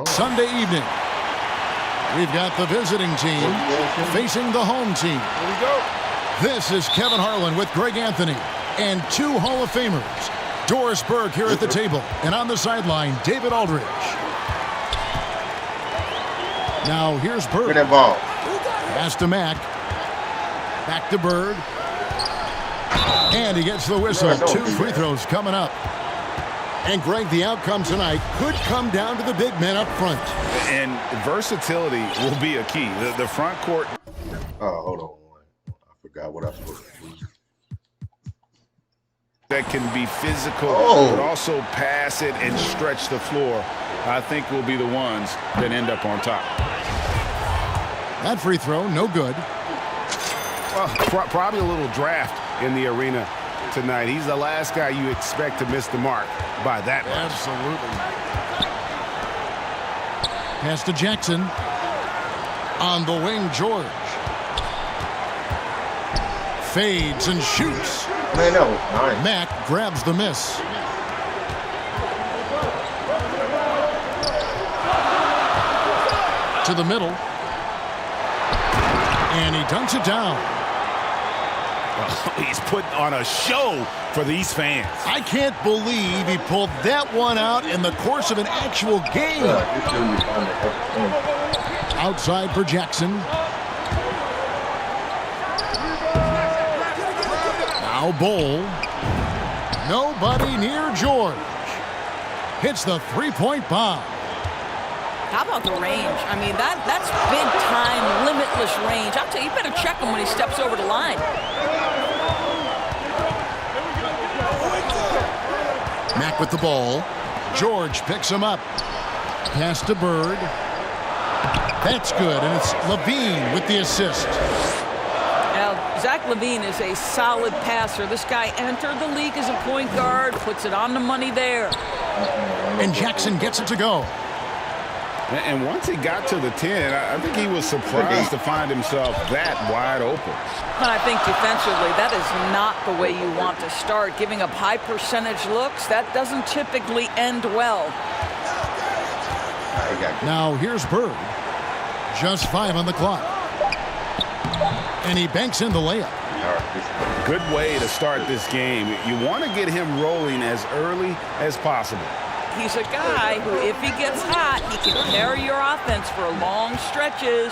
Sunday evening, we've got the visiting team facing the home team. Here we go. This is Kevin Harlan with Greg Anthony and two Hall of Famers. Doris Berg here at the table, and on the sideline, David Aldridge. Now here's Berg. Get that ball. Pass to Mack. Back to Berg. And he gets the whistle. Two free throws coming up. And Greg, the outcome tonight could come down to the big men up front. And versatility will be a key. The front court. Oh, hold on. I forgot what I was supposed to do. That can be physical, but also pass it and stretch the floor, I think will be the ones that end up on top. That free throw, no good. Well, probably a little draft in the arena tonight. He's the last guy you expect to miss the mark by that much. Absolutely. Pass to Jackson. On the wing, George. Fades and shoots. Man, that was nice. Mack grabs the miss. To the middle. And he dunks it down. He's putting on a show for these fans. I can't believe he pulled that one out in the course of an actual game. Outside for Jackson. Now Bowl. Nobody near George. Hits the three-point bomb. How about the range? I mean, that's big-time, limitless range. I'll tell you, you better check him when he steps over the line. Mack with the ball. George picks him up. Pass to Bird. That's good, and it's Levine with the assist. Now, Zach LaVine is a solid passer. This guy entered the league as a point guard, puts it on the money there. And Jackson gets it to go. And once he got to the 10, I think he was surprised to find himself that wide open. But I think defensively, that is not the way you want to start. Giving up high percentage looks, that doesn't typically end well. Now here's Bird. Just 5 on the clock. And he banks in the layup. Good way to start this game. You want to get him rolling as early as possible. He's a guy who, if he gets hot, he can carry your offense for long stretches.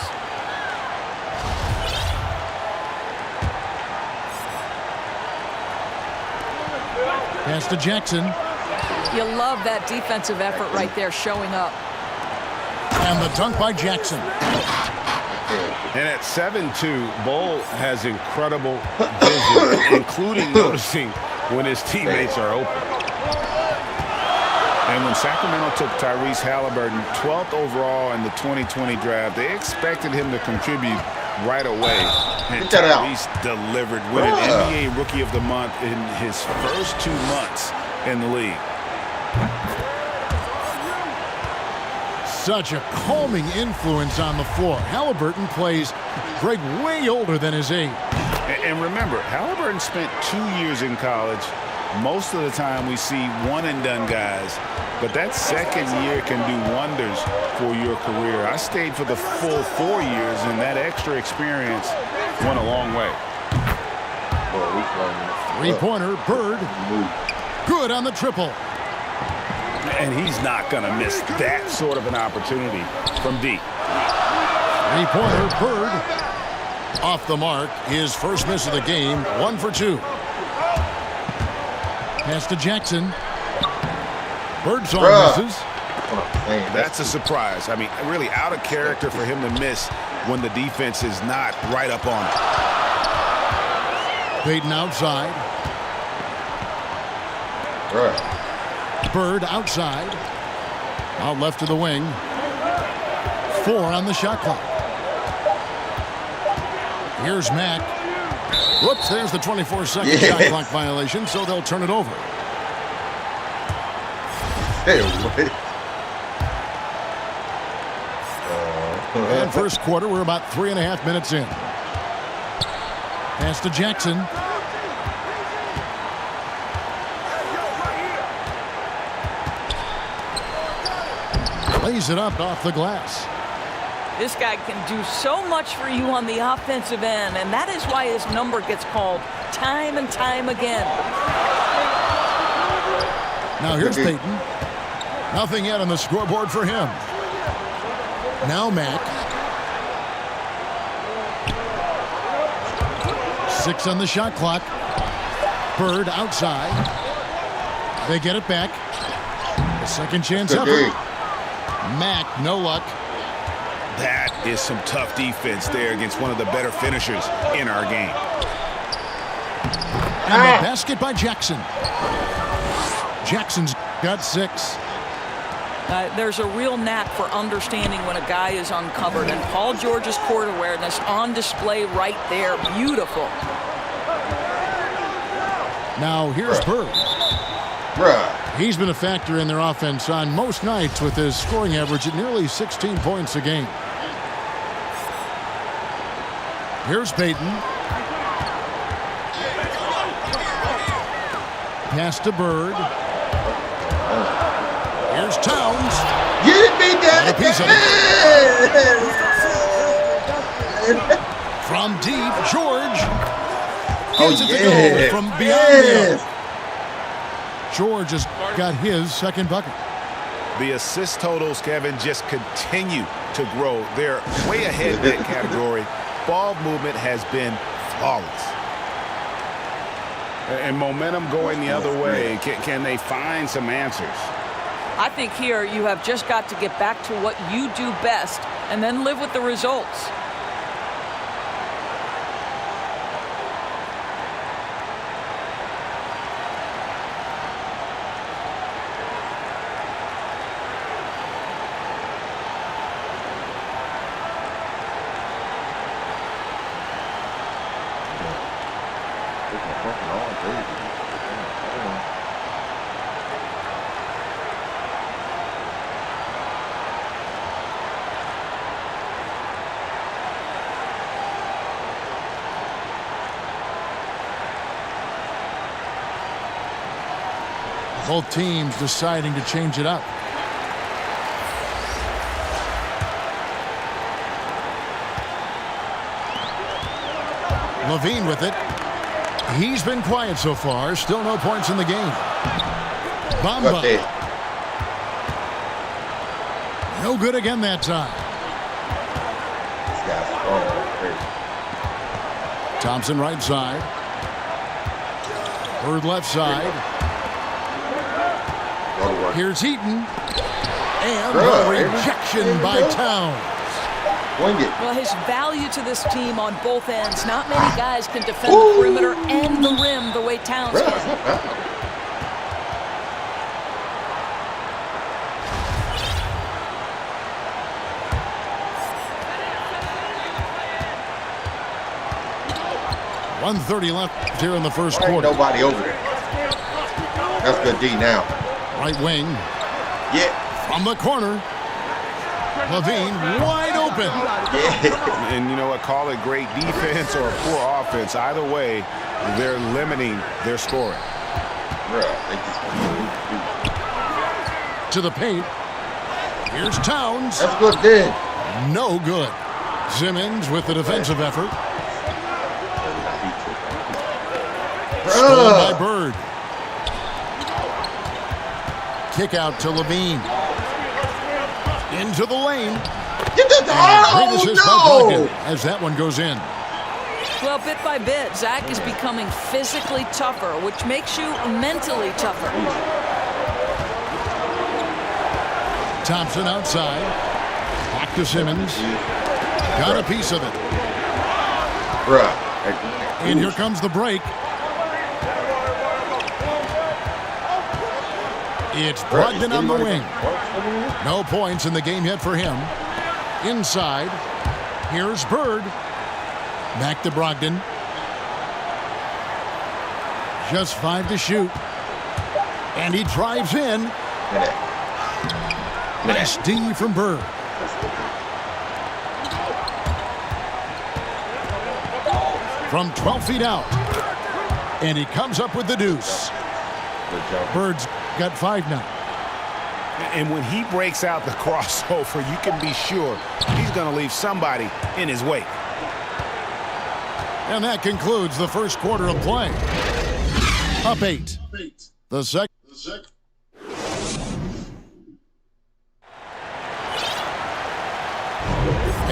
Pass to Jackson. You love that defensive effort right there showing up. And the dunk by Jackson. And at 7'2", Bull has incredible vision, including noticing when his teammates are open. And when Sacramento took Tyrese Halliburton 12th overall in the 2020 draft, they expected him to contribute right away. And Tyrese delivered, winning NBA Rookie of the Month in his first 2 months in the league. Such a calming influence on the floor. Halliburton plays, Greg, way older than his age. And remember, Halliburton spent 2 years in college. Most of the time we see one-and-done guys, but that second year can do wonders for your career. I stayed for the full 4 years, and that extra experience went a long way. Three-pointer, Bird. Good on the triple. And he's not going to miss that sort of an opportunity from deep. Three-pointer, Bird. Off the mark, his first miss of the game, 1 for 2. Pass to Jackson. Birdsong misses. That's a surprise. I mean, really out of character for him to miss when the defense is not right up on it. Payton outside. Bird outside. Out left to the wing. 4 on the shot clock. Here's Mack. Whoops, there's the 24-second shot clock violation, so they'll turn it over. And first quarter, we're about 3.5 minutes in. Pass to Jackson. Lays it up off the glass. This guy can do so much for you on the offensive end, and that is why his number gets called time and time again. Now here's Peyton. Nothing yet on the scoreboard for him. Now Mack. 6 on the shot clock. Bird outside. They get it back. A second chance effort. Mack, no luck. That is some tough defense there against one of the better finishers in our game. And the basket by Jackson. Jackson's got 6. There's a real knack for understanding when a guy is uncovered, and Paul George's court awareness on display right there. Beautiful. Now here's Bird. He's been a factor in their offense on most nights with his scoring average at nearly 16 points a game. Here's Peyton. Pass to Bird. Here's Towns. Get it, big daddy. A piece of it. From deep, George. Gets it to go from beyond the arc. George has got his second bucket. The assist totals, Kevin, just continue to grow. They're way ahead in that category. Ball movement has been flawless. And momentum going the other way. Can they find some answers? I think here you have just got to get back to what you do best and then live with the results. Both teams deciding to change it up. Levine with it. He's been quiet so far. Still no points in the game. Bamba. No good again that time. Thompson right side. Bird left side. Here's Heaton. And a rejection by Towns. Well, his value to this team on both ends. Not many guys can defend the perimeter and the rim the way Towns can. .130 left here in the first quarter. Nobody over there. That's good D now. Right wing. Yeah. From the corner. Levine wide open. Yeah. And you know what? Call it great defense or poor offense. Either way, they're limiting their scoring. To the paint. Here's Towns. That's good D. No good. Simmons with the defensive effort. Stolen by Bird. Kick out to Levine. Into the lane. No! As that one goes in. Well, bit by bit, Zach is becoming physically tougher, which makes you mentally tougher. Thompson outside. Back to Simmons. Got a piece of it. And here comes the break. It's Brogdon on the wing. No points in the game yet for him. Inside. Here's Bird. Back to Brogdon. Just 5 to shoot. And he drives in. Nice D from Bird. From 12 feet out. And he comes up with the deuce. Bird's got 5 now. And when he breaks out the crossover, you can be sure he's going to leave somebody in his wake. And that concludes the first quarter of play. Up 8. The second.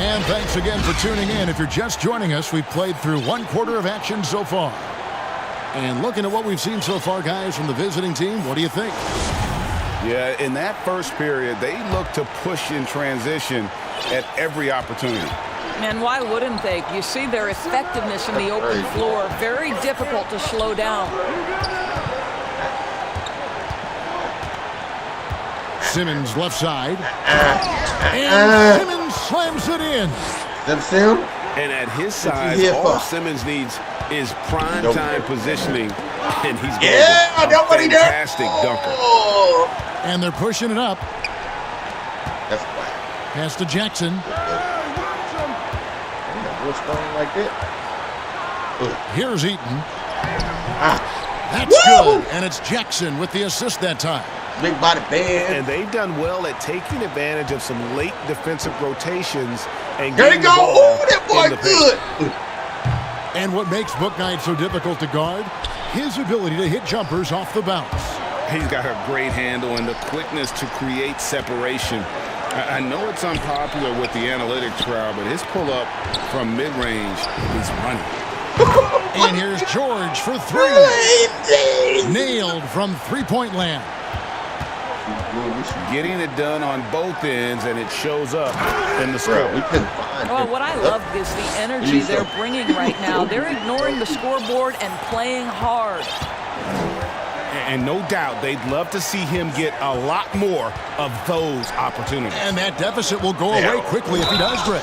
And thanks again for tuning in. If you're just joining us, we've played through one quarter of action so far. And looking at what we've seen so far, guys, from the visiting team, what do you think? Yeah, in that first period, they looked to push in transition at every opportunity. And why wouldn't they? You see their effectiveness in the open floor. Very difficult to slow down. Simmons left side. And Simmons slams it in. That's him? And at his size, all Simmons needs is prime time positioning. And he's going to be a fantastic dunker. And they're pushing it up. That's fine. Pass to Jackson. Like that. Here's Eaton. That's good. And it's Jackson with the assist that time. Big body band. And they've done well at taking advantage of some late defensive rotations. And there you go. Oh, that boy good. And what makes Bouknight so difficult to guard? His ability to hit jumpers off the bounce. He's got a great handle and the quickness to create separation. I know it's unpopular with the analytics crowd, but his pull-up from mid-range is money. And here's George for 3. Nailed from three-point land. Getting it done on both ends, and it shows up in the score. Well, what I love is the energy they're bringing right now. They're ignoring the scoreboard and playing hard. And no doubt they'd love to see him get a lot more of those opportunities. And that deficit will go away quickly if he does, Greg.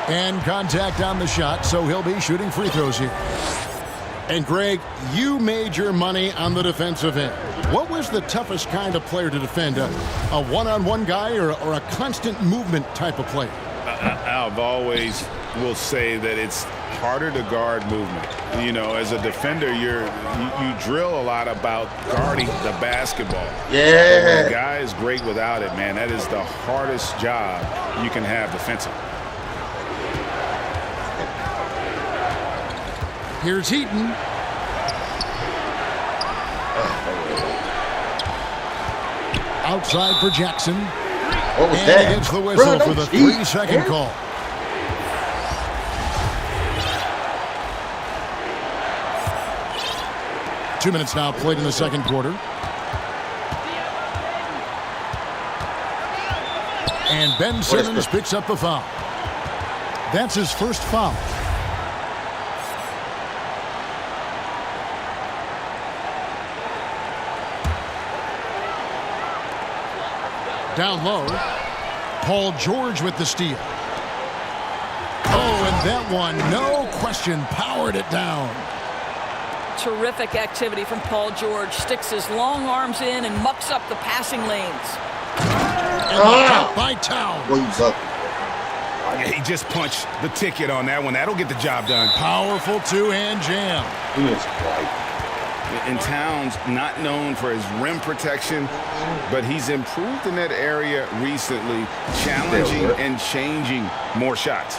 And contact on the shot, so he'll be shooting free throws here. And Greg, you made your money on the defensive end. What was the toughest kind of player to defend? A one-on-one guy or a constant movement type of player? I've always will say that it's harder to guard movement. You know, as a defender, you drill a lot about guarding the basketball. Yeah. But when a guy is great without it, man, that is the hardest job you can have defensively. Here's Heaton. Outside for Jackson. What was and that? He gets the whistle for the 3-second call. Two minutes now played in the second quarter. And Ben Simmons picks up the foul. That's his first foul. Down low, Paul George with the steal. Oh, and that one, no question, powered it down. Terrific activity from Paul George. Sticks his long arms in and mucks up the passing lanes. And by Town. He just punched the ticket on that one. That'll get the job done. Powerful two-hand jam. He is right. And Towns not known for his rim protection, but he's improved in that area recently, challenging and changing more shots.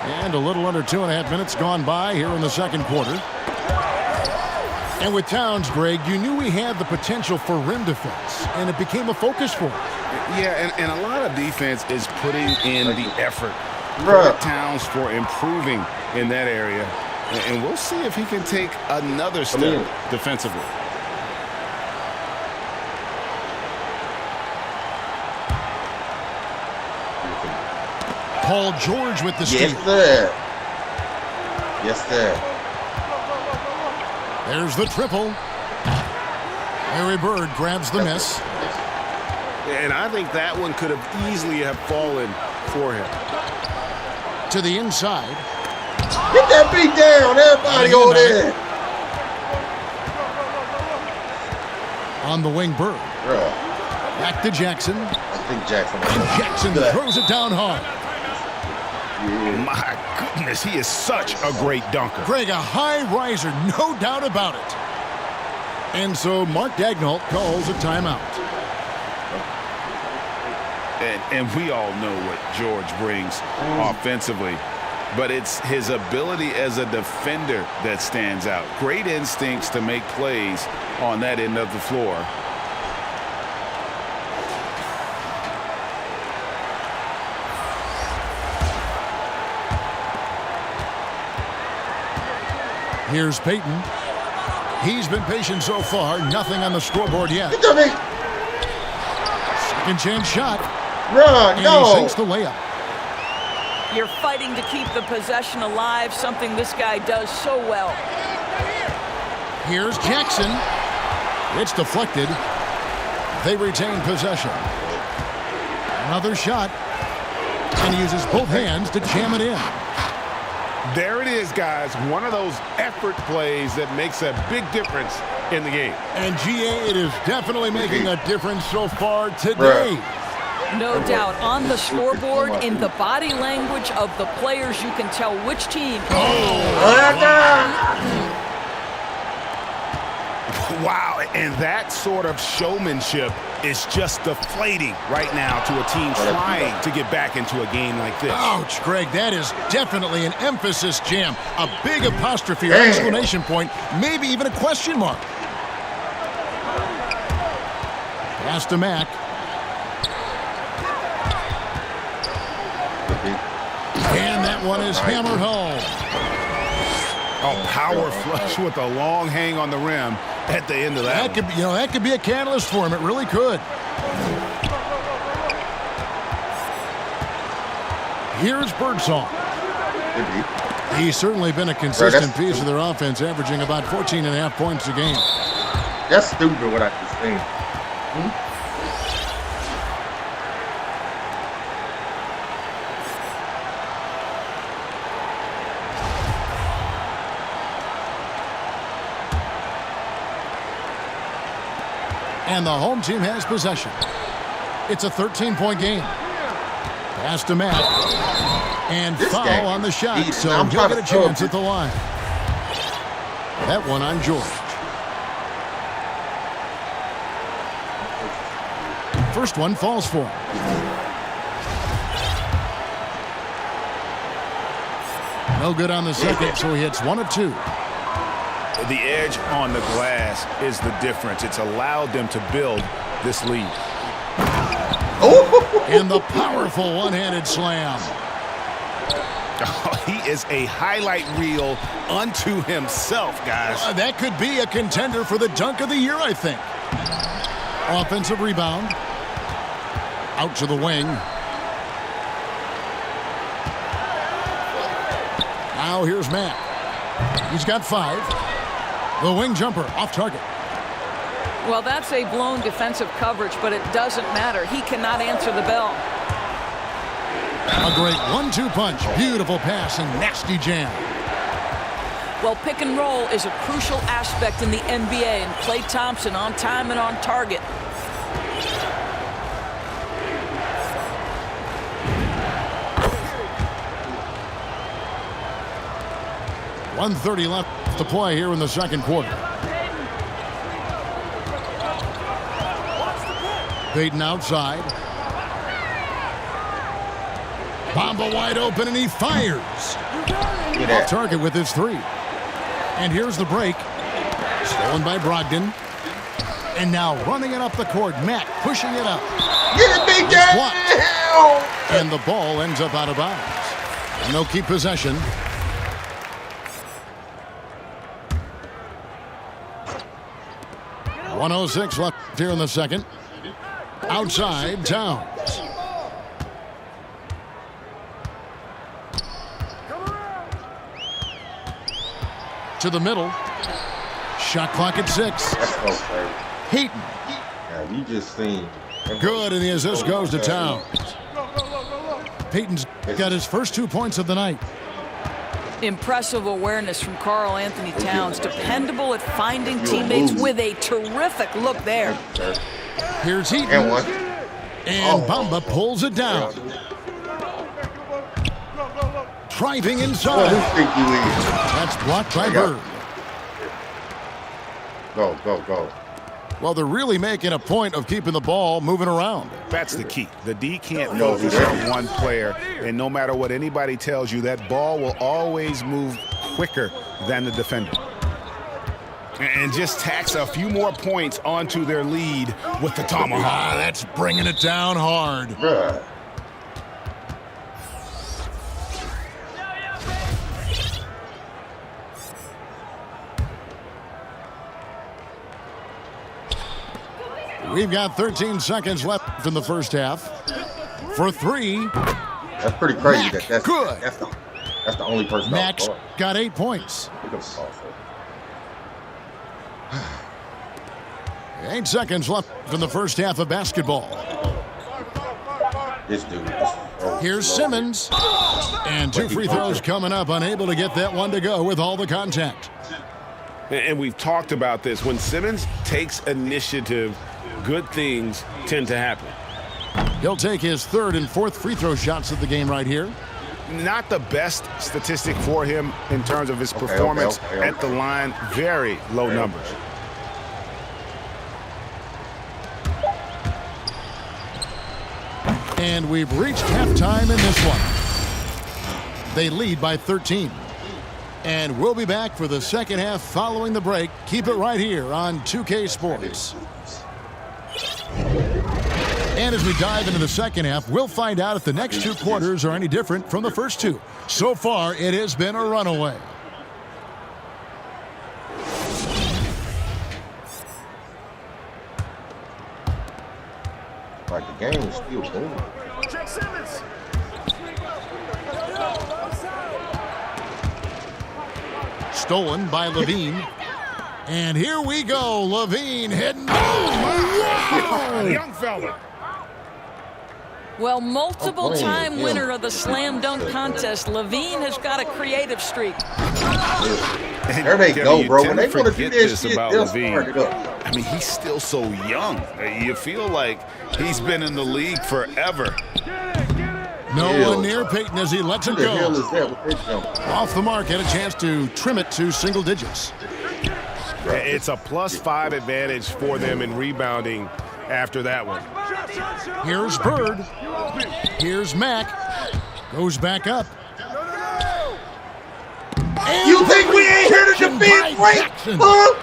And a little under 2.5 minutes gone by here in the second quarter. And with Towns, Greg, you knew he had the potential for rim defense, and it became a focus for him. Yeah, and a lot of defense is putting in the effort. Credit Towns for improving in that area, and we'll see if he can take another step defensively. Paul George with the steal. Yes, sir. Yes, sir. There's the triple. Larry Bird grabs the miss. And I think that one could have easily have fallen for him. To the inside. Get that beat down, everybody over there. On the wing, Bird. Bruh. Back to Jackson. I think Jackson. And Jackson throws it down hard. Yeah. My goodness, he is such a great dunker. Greg, a high riser, no doubt about it. And so Mark Daigneault calls a timeout. And we all know what George brings offensively. But it's his ability as a defender that stands out. Great instincts to make plays on that end of the floor. Here's Peyton. He's been patient so far. Nothing on the scoreboard yet. Get that Second chance shot. Run, And no. he sinks the layup. You're fighting to keep the possession alive, something this guy does so well. Here's Jackson. It's deflected. They retain possession. Another shot. And he uses both hands to jam it in. There it is, guys. One of those effort plays that makes a big difference in the game. And GA, it is definitely making a difference so far today. No doubt. On the scoreboard, in the body language of the players, you can tell which team. Wow, and that sort of showmanship is just deflating right now to a team trying to get back into a game like this. Ouch, Greg, that is definitely an emphasis jam. A big apostrophe or exclamation point, maybe even a question mark. Pass to Mack. And that one is hammered home. Oh, power flush with a long hang on the rim at the end of that. That could be a catalyst for him. It really could. Here's Birdsong. He's certainly been a consistent piece of their offense, averaging about 14.5 points a game. That's stupid what I just seen. And the home team has possession. It's a 13-point game. Pass to Matt. And foul on the shot, so he'll get a chance at the line. That one on George. First one falls for him. No good on the second, so he hits 1 of 2. The edge on the glass is the difference. It's allowed them to build this lead. And the powerful one-handed slam. Oh, he is a highlight reel unto himself, guys. That could be a contender for the dunk of the year, I think. Offensive rebound. Out to the wing. Now here's Matt. He's got 5. The wing jumper off target. Well, that's a blown defensive coverage, but it doesn't matter. He cannot answer the bell. A great 1-2 punch. Beautiful pass and nasty jam. Well, pick and roll is a crucial aspect in the NBA, and Klay Thompson on time and on target. .130 left to play here in the second quarter. Peyton outside. Bamba wide open, and he fires. Off target with his 3. And here's the break. Stolen by Brogdon. And now running it up the court. Matt pushing it up. Get it, big down! And the ball ends up out of bounds. And they'll keep possession. .106 left here in the second. Outside, Towns. To the middle. Shot clock at 6. That's so crazy. Heaton. Yeah, you just seen. Good, and the assist goes to Towns. Peyton's got his first 2 points of the night. Impressive awareness from Karl Anthony Towns. Dependable at finding teammates with a terrific look there. Here's Heaton. And one. And Bamba pulls it down. Driving inside. What do you think you is? That's blocked by Bird. Go. Well, they're really making a point of keeping the ball moving around. That's the key. The D can't focus on one player, and no matter what anybody tells you, that ball will always move quicker than the defender. And just tacks a few more points onto their lead with the tomahawk. That's bringing it down hard. Bruh. We've got 13 seconds left in the first half. For 3. That's pretty crazy. Mack, That's good. That's the only person. Max got 8 points. 8 seconds left in the first half of basketball. This dude. Here's Simmons. And 2 free throws coming up. Unable to get that one to go with all the contact. And we've talked about this. When Simmons takes initiative, good things tend to happen. He'll take his 3rd and 4th free throw shots of the game right here. Not the best statistic for him in terms of his performance at the line. Very low numbers. And we've reached halftime in this one. They lead by 13. And we'll be back for the second half following the break. Keep it right here on 2K Sports. And as we dive into the second half, we'll find out if the next 2 quarters are any different from the first 2. So far, it has been a runaway. Like the game is still going. Check Simmons. Stolen by Levine. And here we go. Levine heading. The young fella. Well, multiple-time winner of the slam dunk contest, Levine has got a creative streak. There they go, bro. When they want to do this shit, about they'll Levine. start it up. I mean, he's still so young. You feel like he's been in the league forever. No one near Peyton as he lets it Who the hell go. is that with that jump? Off the mark, had a chance to trim it to single digits. It's a +5 advantage for them in rebounding after that one. Here's Bird. Here's Mack. Goes back up. And You think we ain't here to Jackson defend by great? Jackson. Huh?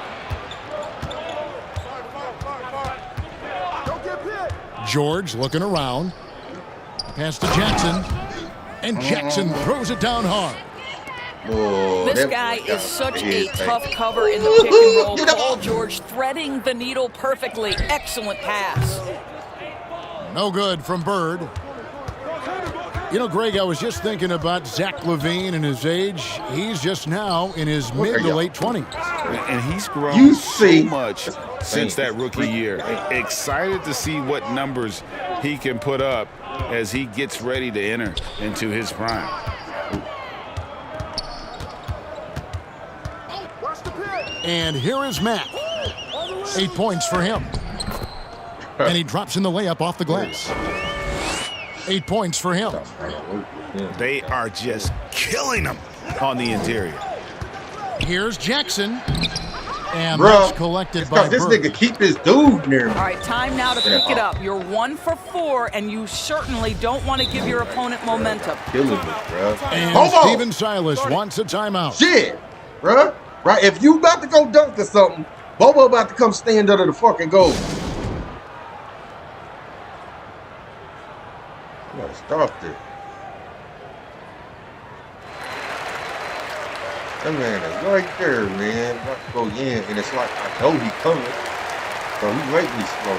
George looking around. Pass to Jackson. And Jackson throws it down hard. Oh, This that guy boy got is such his a thing. tough cover in the pick and roll. You know- Paul George threading the needle perfectly. Excellent pass. No good from Bird. You know, Greg, I was just thinking about Zach LaVine and his age. He's just now in his mid to late 20s. And he's grown You see- so much since that rookie year. Excited to see what numbers he can put up as he gets ready to enter into his prime. And here is Matt. 8 points for him. And he drops in the layup off the glass. 8 points for him. They are just killing him on the interior. Here's Jackson. And Bro, that's collected it's by 'cause this Bird. nigga keep his dude near me. All right, time now to pick it up. You're 1 for 4, and you certainly don't want to give your opponent momentum. Killing me, bro. And Hold on. Steven Silas wants a timeout. Shit, bro. Right, if you about to go dunk or something, Bobo about to come stand under the fucking goal. You gotta stop this. That man is right there, man. About to go in, and it's like I know he coming, so he make me slow.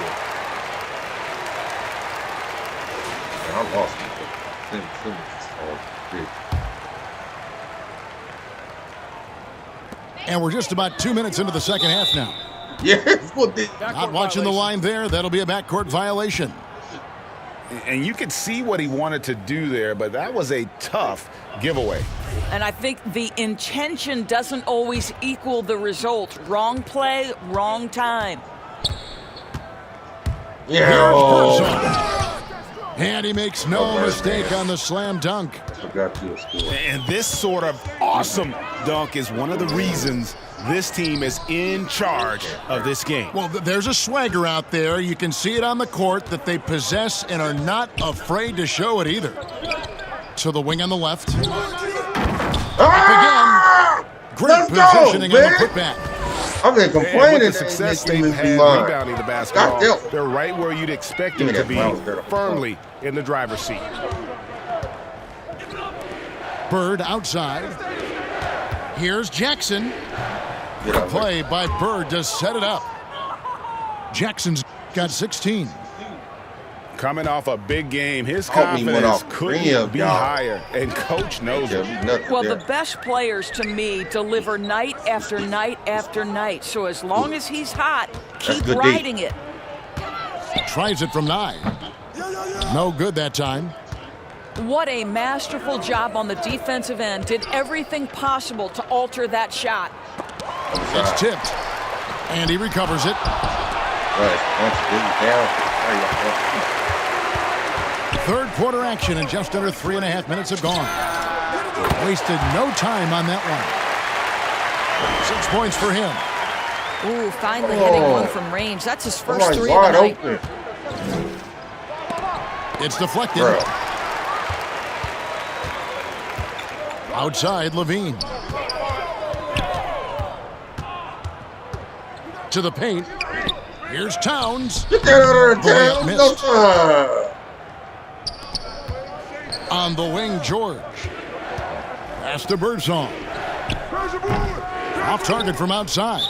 Man, I lost him. Simmons is hard. And we're just about 2 minutes into the second half now. Yeah, what the? Not watching the line there. That'll be a backcourt violation. And you could see what he wanted to do there, but that was a tough giveaway. And I think the intention doesn't always equal the result. Wrong play, wrong time. Yeah. Here's Oh. Broussard. And he makes no mistake on the slam dunk. Forgot you a score. And this sort of awesome dunk is one of the reasons this team is in charge of this game. Well, there's a swagger out there. You can see it on the court that they possess and are not afraid to show it either. To the wing on the left. Ah! Again. Great Let's go, positioning on man. the putback. I've been And complaining. with the success they've had rebounding the basketball, Goddamn. they're right where you'd expect them Give me to be, that bounce there. firmly in the driver's seat. Bird outside. Here's Jackson. Get out, Play by Bird to set it up. Jackson's got 16. Coming off a big game, his Hope he went confidence off couldn't rim, be y'all. higher, and coach knows it. Well, the best players to me deliver night after night after night. So as long as he's hot, keep good D. riding it. Tries it from 9. No good that time. What a masterful job on the defensive end. Did everything possible to alter that shot. It's tipped. And he recovers it. Third quarter action, and just under 3.5 minutes have gone. Wasted no time on that one. 6 points for him. Ooh, finally hitting one from range. That's his first Somebody's three of the wide night. open. It's deflected. Bro. Outside, Levine. To the paint. Here's Towns. Get that out of there, Boy, damn. No missed. time. On the wing, George. Pass to Birdsong. Off target from outside.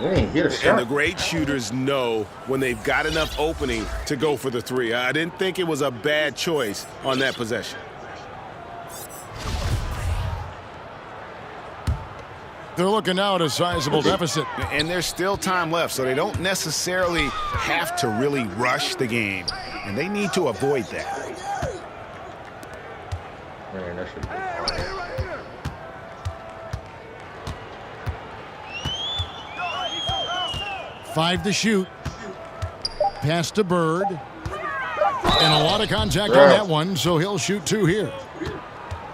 We ain't hit a And shot. the great shooters know when they've got enough opening to go for the three. I didn't think it was a bad choice on that possession. They're looking now at a sizable deficit. And there's still time left, so they don't necessarily have to really rush the game. And they need to avoid that. Man, that should be 5 to shoot. Pass to Bird. And a lot of contact on that one, so he'll shoot 2 here.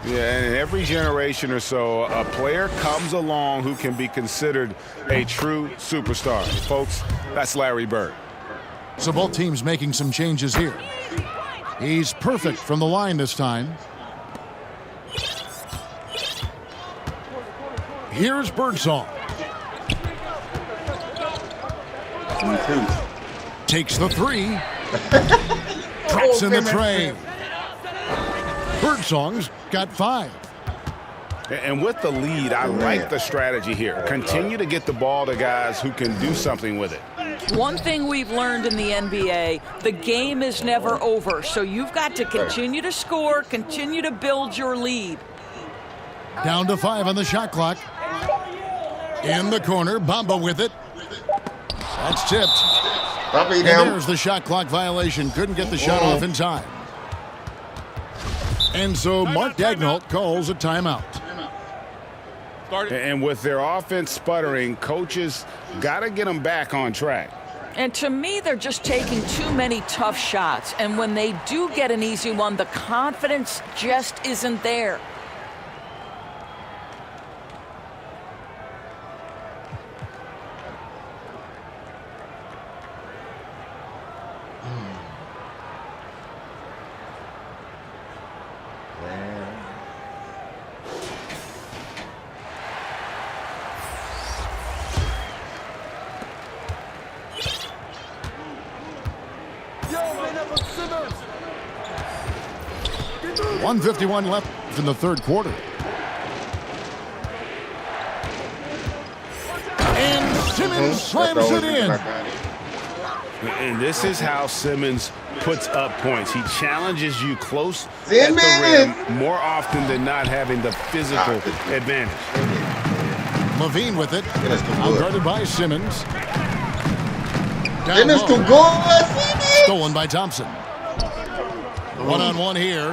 Yeah, and in every generation or so, a player comes along who can be considered a true superstar. Folks, that's Larry Bird. So both teams making some changes here. He's perfect from the line this time. Here's Birdsong. Takes the 3. Drops in the tray. Birdsong's got 5. And with the lead, I like the strategy here. Continue to get the ball to guys who can do something with it. One thing we've learned in the NBA, the game is never over. So you've got to continue to score, continue to build your lead. Down to 5 on the shot clock. In the corner, Bamba with it. That's tipped. Stop me And down. there's the shot clock violation. Couldn't get the shot off in time. And so Mark Daigneault calls a timeout. And with their offense sputtering, coaches got to get them back on track. And to me, they're just taking too many tough shots. And when they do get an easy one, the confidence just isn't there. .151 left in the third quarter. And Simmons slams it in. And this is how Simmons puts up points. He challenges you close at Simmons! the rim more often than not, having the physical advantage. Levine with it. Dennis too Out good. guarded by Simmons. Down Dennis low. too good. Stolen by Thompson. One-on-one here.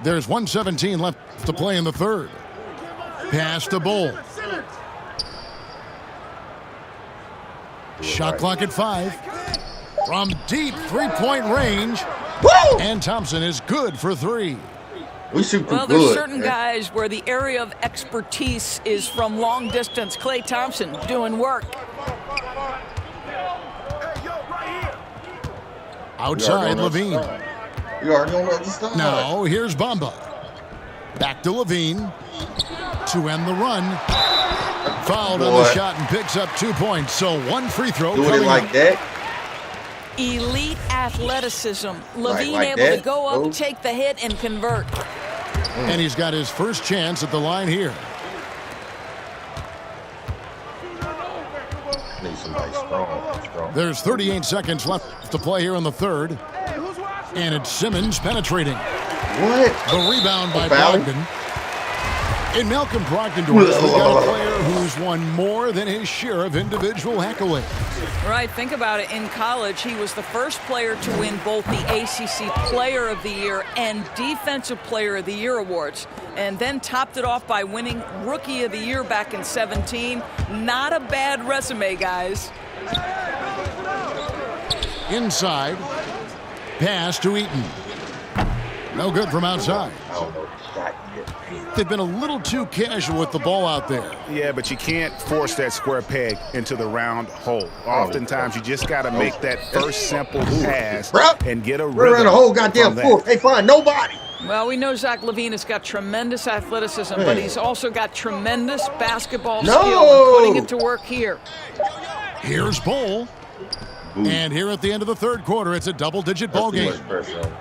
There's 1:17 left to play in the third. Pass to Bull. Shot clock at 5. From deep three-point range. Woo! And Thompson is good for 3. We shoot too Well, good. there's certain man. guys where the area of expertise is from long distance. Klay Thompson doing work. Outside, Levine. You already on the other side. Now, here's Bamba. Back to Levine. To end the run. Fouled on the Boy. shot and picks up 2 points. So 1 free throw Doing it coming like up. that. Elite athleticism. Levine like able that, to go up, bro. take the hit, and convert. And he's got his first chance at the line here. Need somebody strong. There's 38 seconds left to play here in the third. And it's Simmons penetrating. What? The rebound by Foul? Brogdon. In Malcolm Brogdon, we've got a player who's won more than his share of individual accolades. Right, think about it. In college, he was the first player to win both the ACC Player of the Year and Defensive Player of the Year awards, and then topped it off by winning Rookie of the Year back in 17. Not a bad resume, guys. Inside. Pass to Eaton. No good from outside. I don't know. Shot yet. They've been a little too casual with the ball out there. Yeah, but you can't force that square peg into the round hole. Oftentimes, you just got to make that first simple pass and get a We're rhythm around the whole goddamn from floor. that. Hey, find nobody. Well, we know Zach LaVine has got tremendous athleticism, but he's also got tremendous basketball skill and putting it to work here. Here's Bull. And here at the end of the third quarter, it's a double-digit ball That's too game. much pressure on him.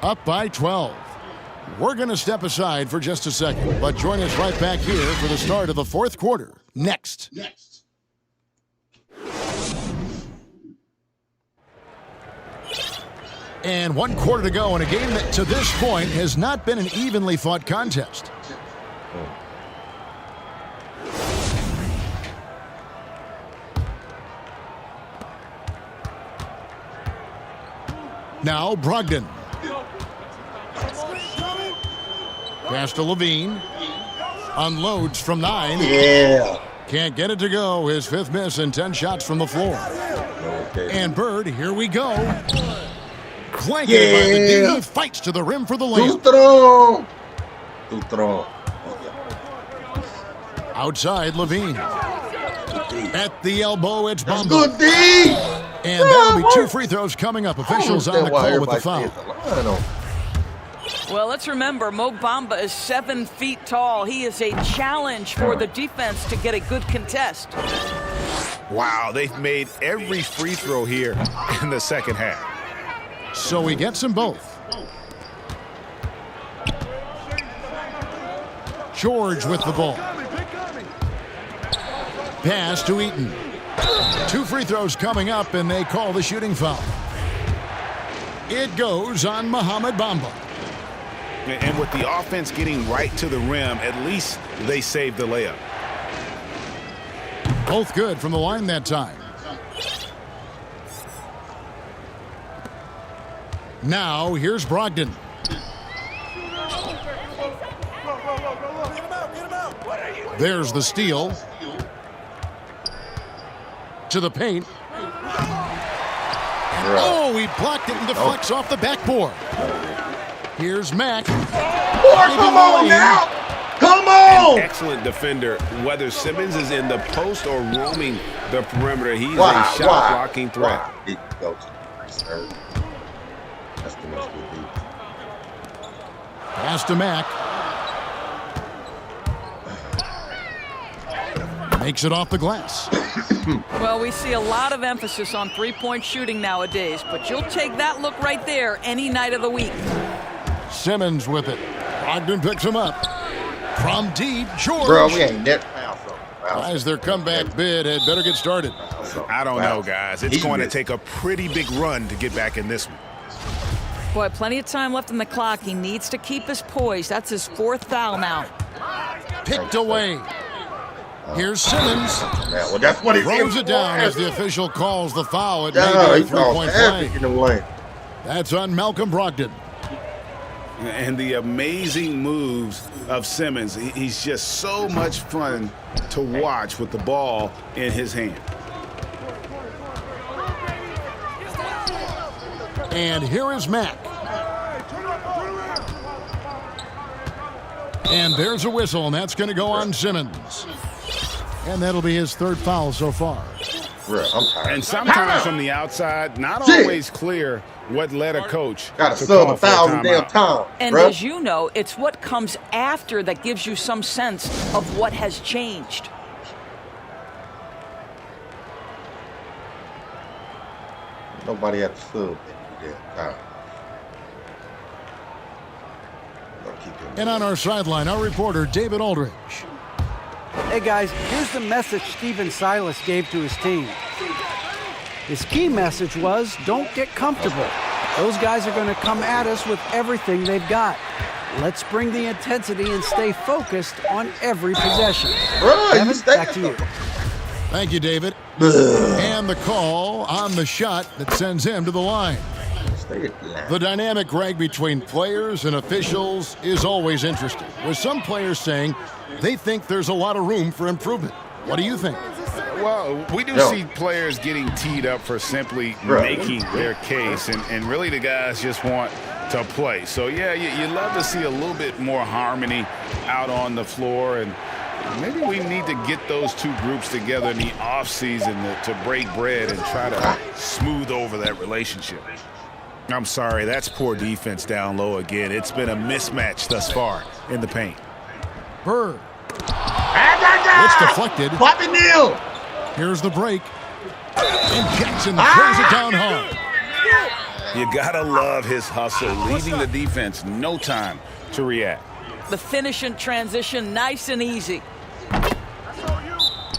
Up by 12. We're going to step aside for just a second, but join us right back here for the start of the fourth quarter. Next. And 1 quarter to go in a game that to this point has not been an evenly fought contest. Now Brogdon. Pass to Levine. Unloads from 9. Yeah. Can't get it to go. His 5th miss and 10 shots from the floor. Okay. And Bird, here we go. Flanking by the D. Fights to the rim for the Too layup. strong. Too strong. Outside, Levine. At the elbow, it's That's Bamba. good, D. And that'll be 2 free throws coming up. Officials on the call with the foul. Well, let's remember, Mo Bamba is 7 feet tall. He is a challenge for the defense to get a good contest. Wow, they've made every free throw here in the second half. So he gets them both. George with the ball. Pass to Eaton. 2 free throws coming up, and they call the shooting foul. It goes on Mohamed Bamba. And with the offense getting right to the rim, at least they saved the layup. Both good from the line that time. Now, here's Brogdon. There's the steal. To the paint. Oh, he blocked it and deflects off the backboard. Here's Mack. Come on now. Come on. Excellent defender. Whether Simmons is in the post or roaming the perimeter, he's a Wow, shot blocking threat. Wow. He go to the reserve. That's too much good defense. Pass to Mack. Makes it off the glass. Well, we see a lot of emphasis on three-point shooting nowadays, but you'll take that look right there any night of the week. Simmons with it. Brogdon picks him up. From deep, George. Bro, we ain't net foul something. As their comeback bid had better get started. I don't know, guys. It's going to take a pretty big run to get back in this one. Boy, plenty of time left in the clock. He needs to keep his poise. That's his 4th foul now. Picked away. Here's Simmons. Well, that's what he throws it down as the official calls the foul. It Yeah, may he be a calls three-point epic play. in the lane. That's on Malcolm Brogdon. And the amazing moves of Simmons. He's just so much fun to watch with the ball in his hand. And here is Mack. And there's a whistle, and that's going to go on Simmons. And that'll be his 3rd foul so far. Bro, I'm tired. And sometimes from the outside, not always clear what led a coach Gotta to sub call for a 1,000 damn timeout. times. And bro. as you know, it's what comes after that gives you some sense of what has changed. Nobody at the sub damn time. Don't keep doing And on our sideline, our reporter, David Aldridge. Hey guys, here's the message Stephen Silas gave to his team. His key message was, don't get comfortable. Those guys are going to come at us with everything they've got. Let's bring the intensity and stay focused on every possession. Bro, Kevin, back to you. Thank you, David. And the call on the shot that sends him to the line. Stay at the line. The dynamic, Greg, between players and officials is always interesting, with some players saying they think there's a lot of room for improvement. What do you think? Well, we do see players getting teed up for simply making their case, and really the guys just want to play. So, yeah, you love to see a little bit more harmony out on the floor, and maybe we need to get those two groups together in the offseason to break bread and try to smooth over that relationship. I'm sorry, that's poor defense down low again. It's been a mismatch thus far in the paint. Bird. It's deflected. Bobby Neal. Here's the break. And Jackson throws it down hard. You gotta love his hustle, leaving the defense no time to react. The finish and transition, nice and easy.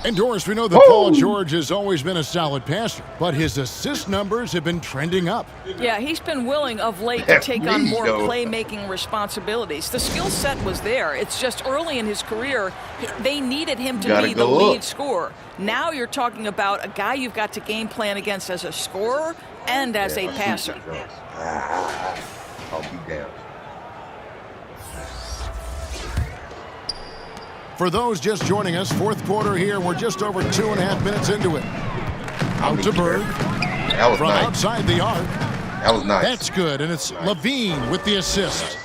And Doris, we know that Paul George has always been a solid passer, but his assist numbers have been trending up. Yeah, he's been willing of late to take on more playmaking responsibilities. The skill set was there. It's just early in his career, they needed him to be the lead scorer. Now you're talking about a guy you've got to game plan against as a scorer and as a passer. I'll be down. For those just joining us, 4th quarter here. We're just over 2.5 minutes into it. Out to Bird. That was From nice. outside the arc. That was nice. That's good, and it's Levine with the assist.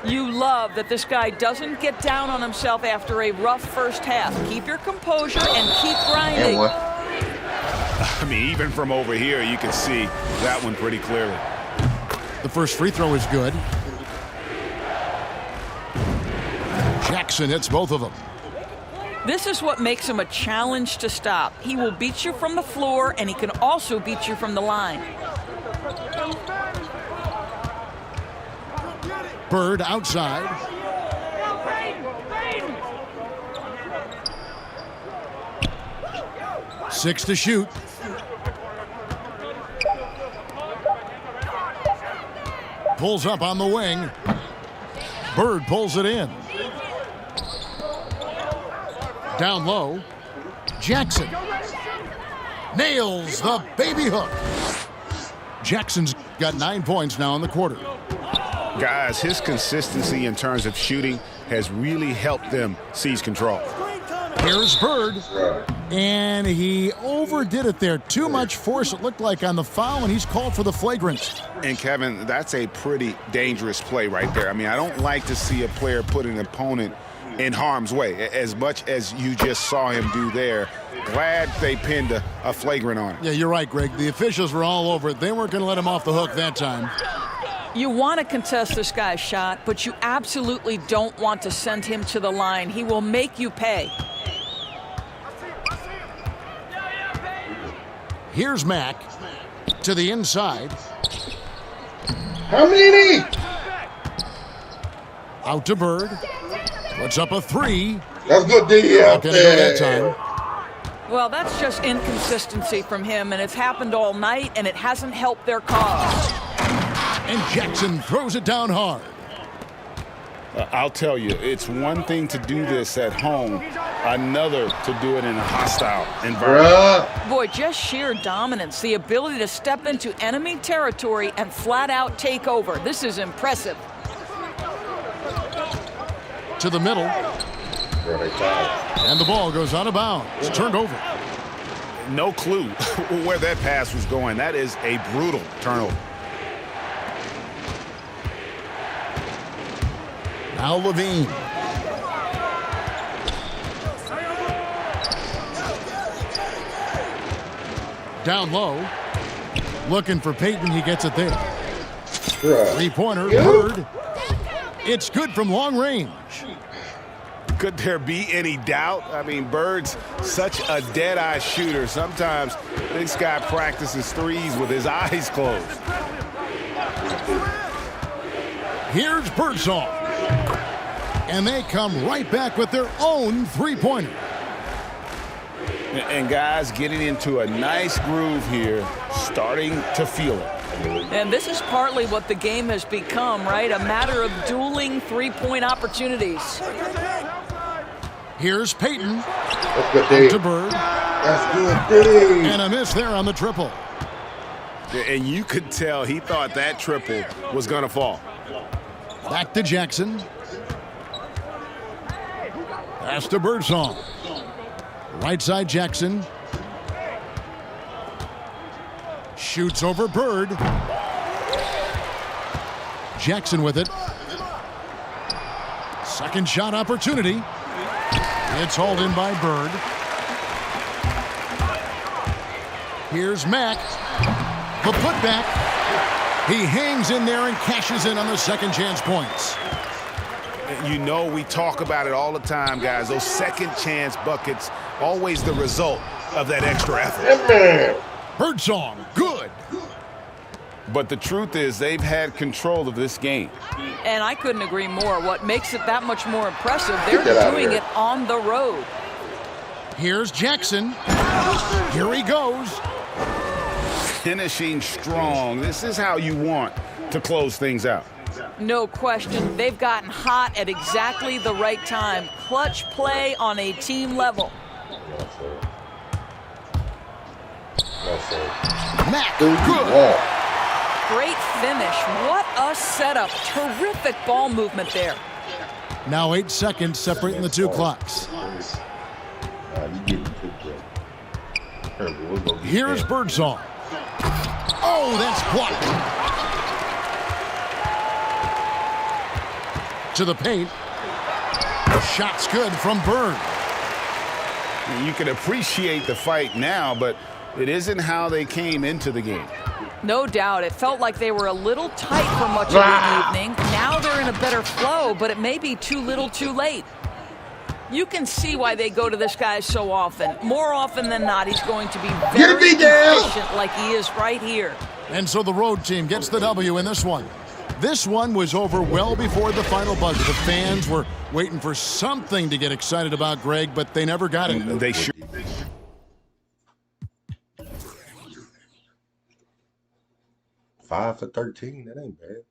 You love that this guy doesn't get down on himself after a rough first half. Keep your composure and keep grinding. And one. I mean, even from over here, you can see that one pretty clearly. The first free throw is good. Jackson hits both of them. This is what makes him a challenge to stop. He will beat you from the floor, and he can also beat you from the line. Bird outside. Six to shoot. Pulls up on the wing. Bird pulls it in. Down low. Jackson nails the baby hook. Jackson's got 9 points now in the quarter. Guys, his consistency in terms of shooting has really helped them seize control. Here's Bird. And he overdid it there. Too much force, it looked like, on the foul, and he's called for the flagrant. And, Kevin, that's a pretty dangerous play right there. I mean, I don't like to see a player put an opponent in harm's way, as much as you just saw him do there. Glad they pinned a flagrant on him. Yeah, you're right, Greg. The officials were all over it. They weren't going to let him off the hook that time. You want to contest this guy's shot, but you absolutely don't want to send him to the line. He will make you pay. Here's Mack to the inside. How many? Out to Bird. Puts up a three. That's good D out Not going to go that there. time. Well, that's just inconsistency from him, and it's happened all night, and it hasn't helped their cause. And Jackson throws it down hard. I'll tell you, it's one thing to do this at home, another to do it in a hostile environment. Boy, just sheer dominance, the ability to step into enemy territory and flat out take over. This is impressive. To the middle. And the ball goes out of bounds. It's turned over. No clue where that pass was going. That is a brutal turnover. Now Levine. Down low. Looking for Payton. He gets it there. Three-pointer. Bird. It's good from long range. Could there be any doubt? I mean, Bird's such a dead-eye shooter. Sometimes this guy practices threes with his eyes closed. Here's Birdsong. And they come right back with their own three-pointer. And guys getting into a nice groove here, starting to feel it. And this is partly what the game has become, right? A matter of dueling three-point opportunities. Here's Payton. That's good to Bird. That's good. And a miss there on the triple. And you could tell he thought that triple was going to fall. Back to Jackson. Pass to Birdsong. Right side Jackson. Shoots over Bird. Jackson with it. Second shot opportunity. It's hauled in by Bird. Here's Mack. The putback. He hangs in there and cashes in on the second chance points. You know, we talk about it all the time, guys. Those second chance buckets, always the result of that extra effort. Birdsong, good. But the truth is they've had control of this game. And I couldn't agree more. What makes it that much more impressive, they're doing it on the road. Here's Jackson. Here he goes. Finishing strong. This is how you want to close things out. No question. They've gotten hot at exactly the right time. Clutch play on a team level. Mack, good. Great finish. What a setup. Terrific ball movement there. Now 8 seconds separating the two clocks. Here's Birdsong. Oh, that's blocked. To the paint. Shot's good from Bird. You can appreciate the fight now, but it isn't how they came into the game. No doubt. It felt like they were a little tight for much of the evening. Now they're in a better flow, but it may be too little too late. You can see why they go to this guy so often. More often than not, he's going to be very efficient like he is right here. And so the road team gets the W in this one. This one was over well before the final buzzer. The fans were waiting for something to get excited about, Greg, but they never got it. They sure. 5 for 13. That ain't bad.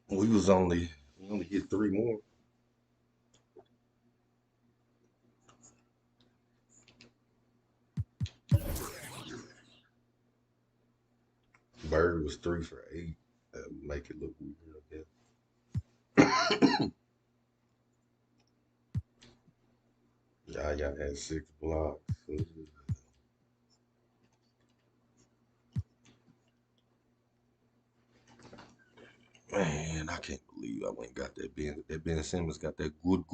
We only hit 3 more. Bird was 3 for 8. That would make it look weird, I guess. Y'all had 6 blocks. Man, I can't believe I went and got that Ben. That Ben Simmons got that good